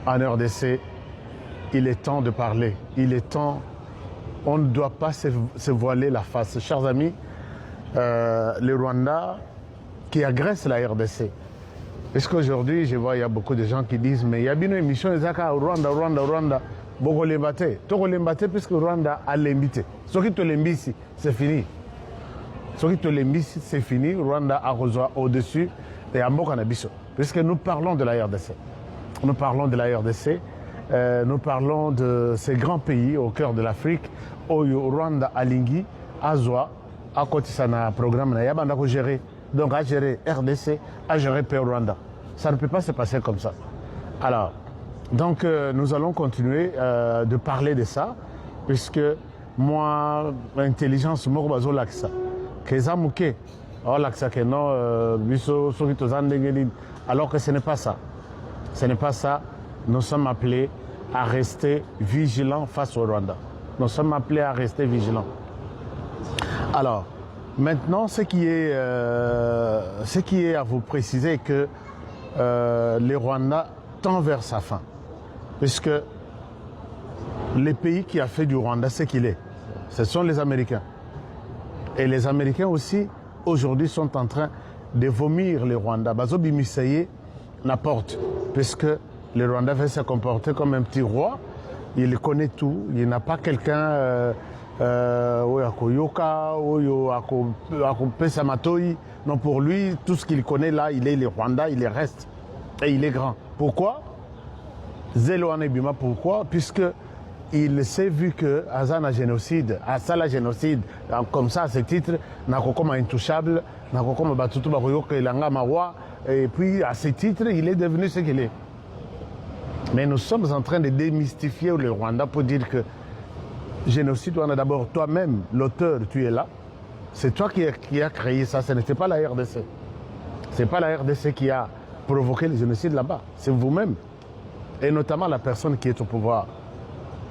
en RDC, il est temps de parler. Il est temps, on ne doit pas se voiler la face. Chers amis, le Rwanda qui agresse la RDC. Parce qu'aujourd'hui, je vois, il y a beaucoup de gens qui disent, mais il y a bien une émission, au Rwanda. Beaucoup l'embâter. Tout l'embâter puisque le Rwanda a l'invité. Ce qui te l'invite, c'est fini. Ce qui te l'invite, c'est fini. Le Rwanda a rejoint au-dessus et à Mokanabiso. Puisque nous parlons de la RDC. Nous parlons de la RDC. Nous parlons de ces grands pays au cœur de l'Afrique. Au Rwanda, Alingi, Azwa, à côté de un programme, il y a gérer. Donc à gérer RDC, à gérer Rwanda. Ça ne peut pas se passer comme ça. Alors, donc nous allons continuer de parler de ça, puisque moi, l'intelligence, je l'axe. Alors que ce n'est pas ça. Ce n'est pas ça. Nous sommes appelés à rester vigilants face au Rwanda. Nous sommes appelés à rester vigilants. Alors, maintenant, ce qui est à vous préciser que le Rwanda tend vers sa fin. Puisque le pays qui a fait du Rwanda ce qu'il est, ce sont les Américains. Et les Américains aussi, aujourd'hui, sont en train de vomir le Rwanda. Bazo Bimisaye n'apporte, puisque le Rwanda veut se comporter comme un petit roi. Il connaît tout. Il n'a pas quelqu'un non, pour lui, tout ce qu'il connaît là, il est le Rwanda, il reste. Et il est grand. Pourquoi? Pourquoi? Puisque il s'est vu que Azana génocide, Asala génocide, comme ça, à ce titre, Nakokoma intouchable, Nakokoma Batutu Bakoyoke Ilanga Mawa, et puis à ce titre, il est devenu ce qu'il est. Mais nous sommes en train de démystifier le Rwanda pour dire que génocide, on a d'abord toi-même, l'auteur, tu es là. C'est toi qui a créé ça, ce n'était pas la RDC. Ce n'est pas la RDC qui a provoqué le génocide là-bas, c'est vous-même. Et notamment la personne qui est au pouvoir.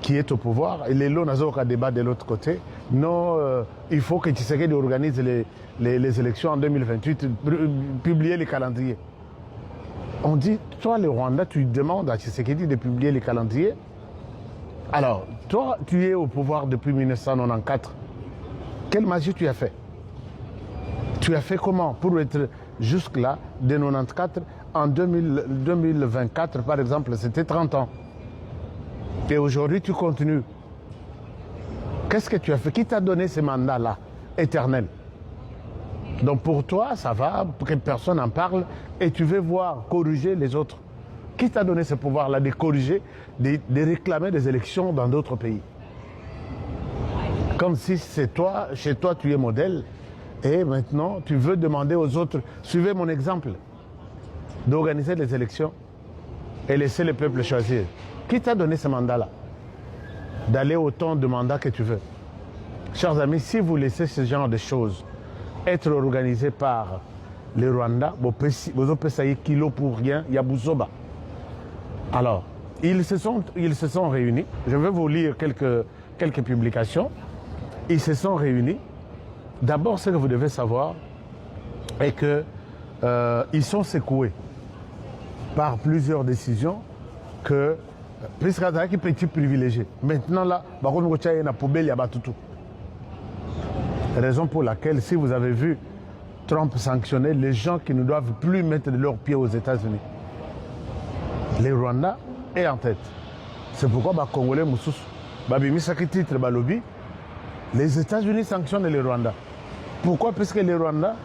Qui est au pouvoir. Et les lots n'ont débat de l'autre côté. Non, il faut que Tshisekedi organise les élections en 2028, publier les calendriers. On dit, toi le Rwanda, tu demandes à Tshisekedi de publier les calendriers. Alors, toi, tu es au pouvoir depuis 1994. Quelle magie tu as fait? Tu as fait comment pour être jusque-là, de 1994 en 2024, par exemple, c'était 30 ans. Et aujourd'hui, tu continues. Qu'est-ce que tu as fait? Qui t'a donné ce mandat-là, éternel? Donc pour toi, ça va, que personne n'en parle, et tu veux voir corriger les autres. Qui t'a donné ce pouvoir-là de corriger, de réclamer des élections dans d'autres pays? Comme si c'est toi, chez toi, tu es modèle, et maintenant, tu veux demander aux autres, suivez mon exemple, d'organiser les élections et laisser le peuple choisir. Qui t'a donné ce mandat-là? D'aller autant de mandats que tu veux. Chers amis, si vous laissez ce genre de choses être organisées par le Rwanda, vous avez kilo pour rien, il y a Bouzoba. Alors, ils se sont réunis. Je vais vous lire quelques publications. Ils se sont réunis. D'abord, ce que vous devez savoir est que ils sont secoués par plusieurs décisions que puisque qui petit privilégié. Maintenant là, raison pour laquelle, si vous avez vu Trump sanctionner les gens qui ne doivent plus mettre leurs pieds aux États-Unis, le Rwanda est en tête. C'est pourquoi les Congolais Moussous, titre lobby, les États-Unis sanctionnent le Rwanda. Pourquoi? Parce que le Rwanda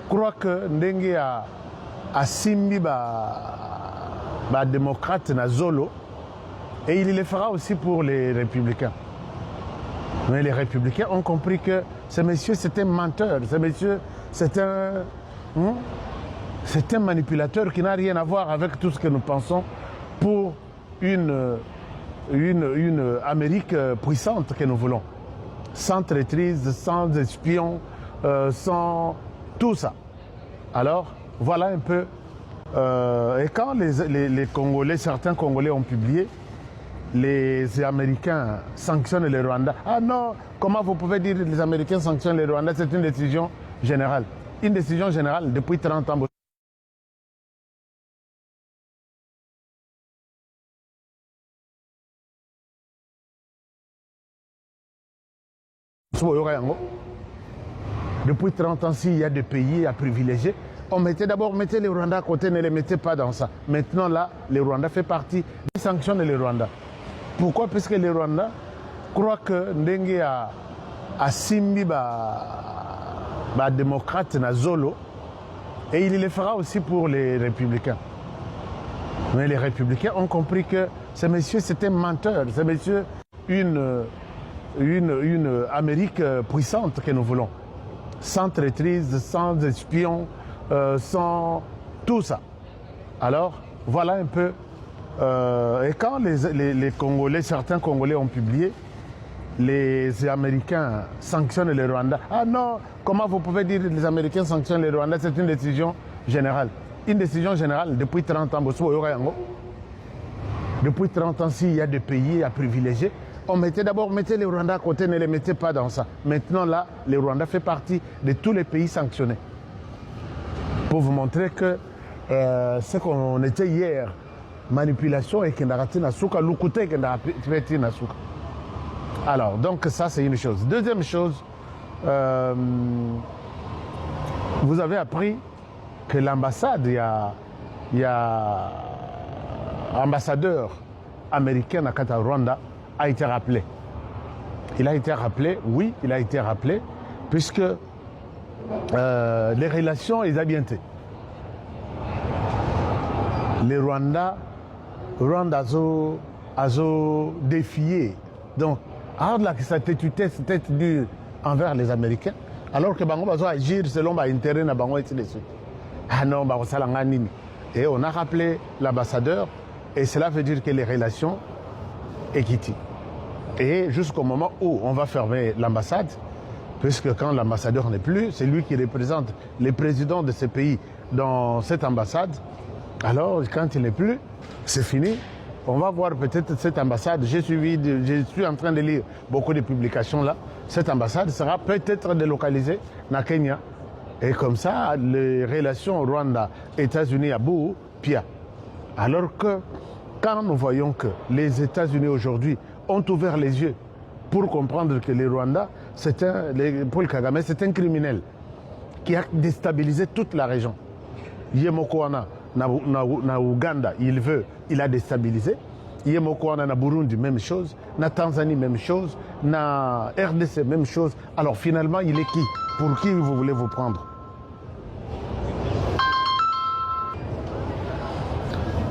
croit que Ndenge a Simbi démocrate na Zolo, et il le fera aussi pour les républicains. Mais les républicains ont compris que ce monsieur c'est un menteur, ce monsieur c'est un manipulateur qui n'a rien à voir avec tout ce que nous pensons pour une Amérique puissante que nous voulons. Sans traîtrise, sans espions, sans tout ça. Alors, voilà un peu. Et quand les Congolais, certains Congolais ont publié, les Américains sanctionnent le Rwanda. Ah non, comment vous pouvez dire que les Américains sanctionnent le Rwanda? C'est une décision générale. Une décision générale depuis 30 ans. Depuis 30 ans, s'il y a des pays à privilégier, on mettait d'abord les Rwandais à côté, ne les mettez pas dans ça. Maintenant, là, les Rwandais fait partie des sanctions de les Rwandais. Pourquoi? Parce que les Rwandais croient que Ndenge a Simbi démocrate na Zolo, et il le fera aussi pour les républicains. Mais les républicains ont compris que ce monsieur, c'était un menteur. Ce monsieur, une Amérique puissante que nous voulons. Sans traîtrise, sans espions, sans tout ça. Alors, voilà un peu. Et quand les Congolais, certains Congolais ont publié, les Américains sanctionnent les Rwandais. Ah non, comment vous pouvez dire que les Américains sanctionnent les Rwandais? C'est une décision générale. Une décision générale depuis 30 ans. Depuis 30 ans, s'il y a des pays à privilégier, on mettait d'abord les Rwandais à côté, ne les mettez pas dans ça. Maintenant, là, les Rwandais fait partie de tous les pays sanctionnés. Pour vous montrer que ce qu'on était hier, manipulation et Kendarati Nasuka, Lukute et Kendarati Nasuka. Alors, donc ça, c'est une chose. Deuxième chose, vous avez appris que l'ambassade, il y a ambassadeur américain à Kata Rwanda, a été rappelé. Il a été rappelé, oui, il a été rappelé, puisque les relations, ils ont bien été. Les Rwandais ont défié. Donc, alors là, ça c'était dû envers les Américains, alors que Bango va agir selon l'intérêt de Bango et ainsi de suite. Ah non, et on a rappelé l'ambassadeur, et cela veut dire que les relations équitées. Et jusqu'au moment où on va fermer l'ambassade, puisque quand l'ambassadeur n'est plus, c'est lui qui représente les présidents de ces pays dans cette ambassade. Alors, quand il n'est plus, c'est fini. On va voir peut-être cette ambassade. Je suis en train de lire beaucoup de publications là. Cette ambassade sera peut-être délocalisée dans Kenya. Et comme ça, les relations Rwanda-États-Unis à bout, pire. Alors que quand nous voyons que les États-Unis aujourd'hui ont ouvert les yeux pour comprendre que les Rwandais, Paul Kagame, c'est un criminel qui a déstabilisé toute la région. Yemokoana, na Ouganda, il a déstabilisé. Yemokoana, na Burundi, même chose. Na Tanzanie, même chose. Na RDC, même chose. Alors finalement, il est qui? Pour qui vous voulez vous prendre?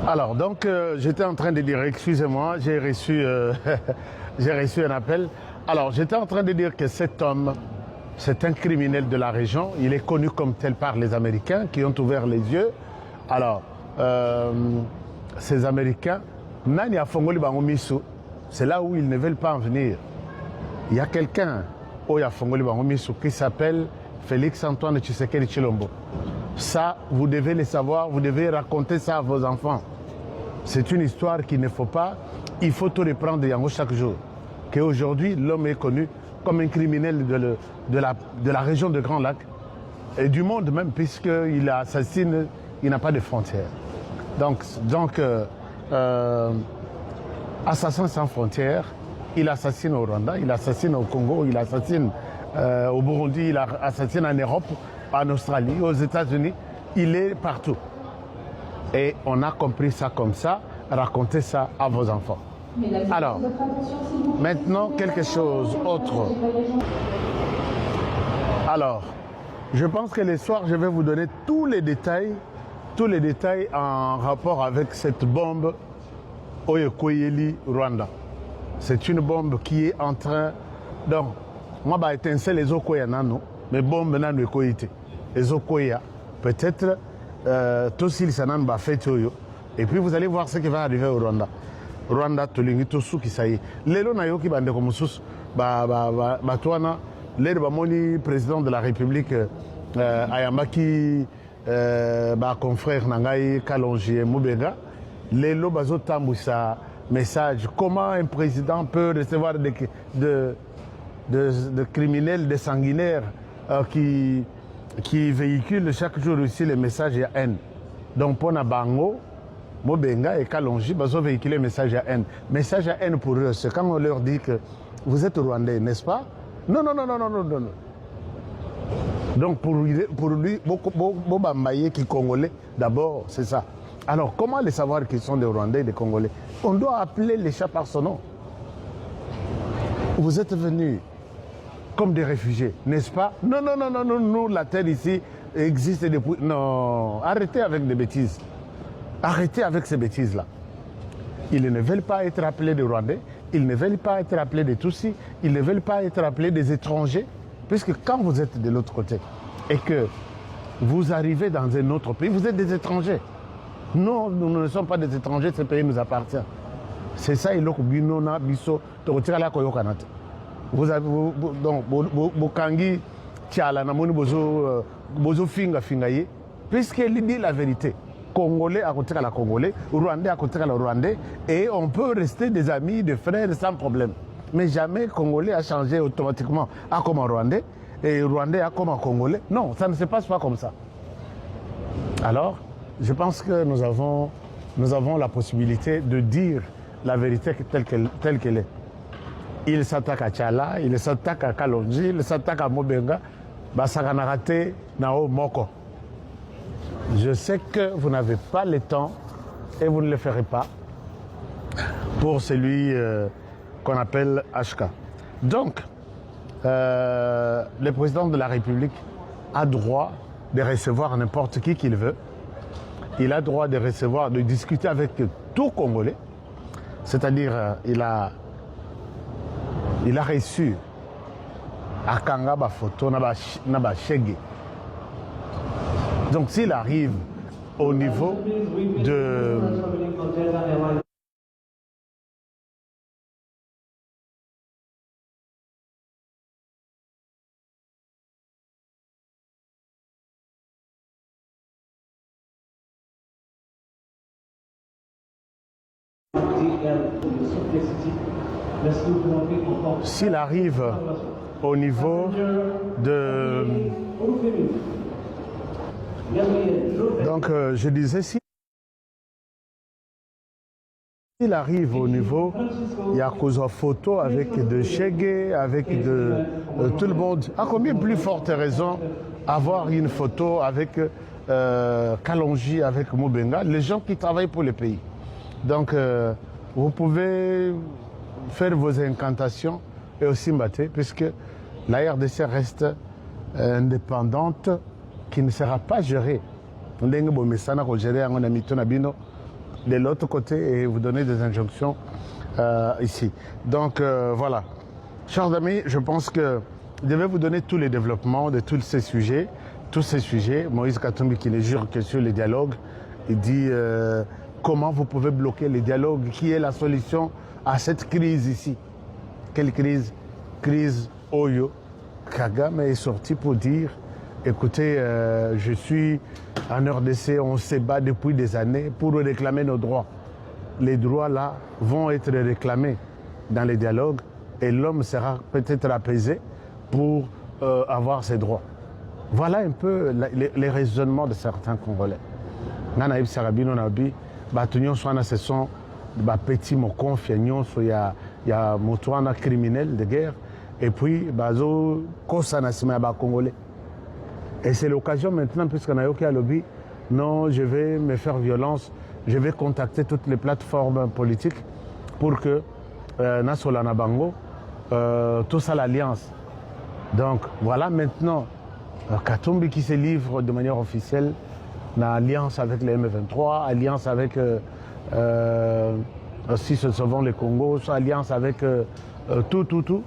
Alors, donc, j'étais en train de dire, excusez-moi, j'ai reçu un appel. Alors, j'étais en train de dire que cet homme, c'est un criminel de la région. Il est connu comme tel par les Américains qui ont ouvert les yeux. Alors, ces Américains, Nani a Fongoli Bangomisu, c'est là où ils ne veulent pas en venir. Il y a quelqu'un au Fongoli Bangomisu qui s'appelle Félix Antoine Tshisekedi Tshilombo. Ça, vous devez le savoir, vous devez raconter ça à vos enfants. C'est une histoire qu'il ne faut pas, il faut tout reprendre Yango chaque jour. Qu'aujourd'hui, l'homme est connu comme un criminel de la région de Grand Lac et du monde même, puisqu'il assassine, il n'a pas de frontières. Donc assassin sans frontières, il assassine au Rwanda, il assassine au Congo, il assassine au Burundi, il assassine en Europe, en Australie, aux États-Unis, il est partout. Et on a compris ça comme ça, racontez ça à vos enfants. Alors, maintenant quelque chose autre. Alors, je pense que le soir, je vais vous donner tous les détails en rapport avec cette bombe Oyekoyeli Rwanda. C'est une bombe qui est en train... Donc, moi, je vais étinceler les Okoya nano, mais bombe nano Ekoyete. Les Okoya, peut-être, tous ils s'en ont fait. Et puis, vous allez voir ce qui va arriver au Rwanda. Rwanda, Tolingi, Tosu, qui ça y est. Lélo Nayoki, Bande comme Sous, Batouana, Lélo Bamoni, président de la République, Ayamaki, confrère Nangaï, Kalonji et Moubega, Lélo Bazo Tamboussa, message. Comment un président peut recevoir de criminels, de sanguinaires qui véhiculent chaque jour aussi les messages à haine. Donc, pour Nabango, Mobenga et Kalonji, ils ont véhiculé le message à haine. Message à haine pour eux, c'est quand on leur dit que vous êtes Rwandais, n'est-ce pas? Non, non, non, non, non, non, non. Donc pour lui, Bobambaye qui est congolais, d'abord, c'est ça. Alors comment les savoir qu'ils sont des Rwandais et des Congolais? On doit appeler les chats par son nom. Vous êtes venus comme des réfugiés, n'est-ce pas? Non, non, non, non, non, nous, la terre ici existe depuis... Non, arrêtez avec des bêtises. Arrêtez avec ces bêtises-là. Ils ne veulent pas être appelés des Rwandais, ils ne veulent pas être appelés des Tutsis, ils ne veulent pas être appelés des étrangers, puisque quand vous êtes de l'autre côté et que vous arrivez dans un autre pays, vous êtes des étrangers. Non, nous ne sommes pas des étrangers, ce pays nous appartient. C'est ça, il vous avez donc Bokangi Tiala Namoni Bozo Finga Fingaye, puisqu'il dit la vérité. Congolais à côté de la Congolais, Rwandais à côté de la Rwandais, et on peut rester des amis, des frères sans problème. Mais jamais Congolais a changé automatiquement à comme un Rwandais, et Rwandais à comme un Congolais. Non, ça ne se passe pas comme ça. Alors, je pense que nous avons la possibilité de dire la vérité telle qu'elle est. Il s'attaque à Tchala, il s'attaque à Kalonji, il s'attaque à Mobenga, Basakanarate, Nao Moko. Je sais que vous n'avez pas le temps et vous ne le ferez pas pour celui qu'on appelle HK. Donc, le président de la République a droit de recevoir n'importe qui qu'il veut. Il a droit de recevoir, de discuter avec tout Congolais. C'est-à-dire, il a reçu à Kanga ba photo na ba shege. Donc s'il arrive au niveau de s'il arrive au niveau de... Donc je disais, s'il arrive au niveau, il y a cause photo avec de Chegué, avec de tout le monde. À combien plus forte raison avoir une photo avec Kalonji, avec Mobenga, les gens qui travaillent pour le pays. Donc vous pouvez faire vos incantations et aussi mbatter, puisque la RDC reste indépendante, qui ne sera pas gérée. De l'autre côté et vous donner des injonctions ici. Donc voilà. Chers amis, je pense que je vais vous donner tous les développements de tous ces sujets. Moïse Katumbi qui ne jure que sur les dialogues. Il dit comment vous pouvez bloquer les dialogues, qui est la solution à cette crise ici. Quelle crise? Crise Oyo. Kagame est sorti pour dire, écoutez, je suis en RDC, on se bat depuis des années pour réclamer nos droits. Les droits là vont être réclamés dans les dialogues et l'homme sera peut-être apaisé pour avoir ses droits. Voilà un peu les raisonnements de certains Congolais. Nanaïb Sarabino Nabi, ce sont des petits mots il y a moutouana criminel de guerre et puis bazo kosanasima ba Congolais. Et c'est l'occasion maintenant, puisqu'on a eu lobby, non, je vais me faire violence, je vais contacter toutes les plateformes politiques pour que Nasolana Bango, tout ça l'alliance. Donc voilà maintenant Katumbi qui se livre de manière officielle l'alliance avec les M23, alliance avec aussi se sauvant les Congos, alliance avec tout.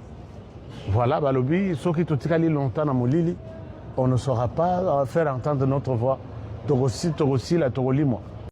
Voilà, lobby, ceux qui tout longtemps dans Molili. On ne saura pas faire entendre notre voix. Togossi, la Togoli, moi.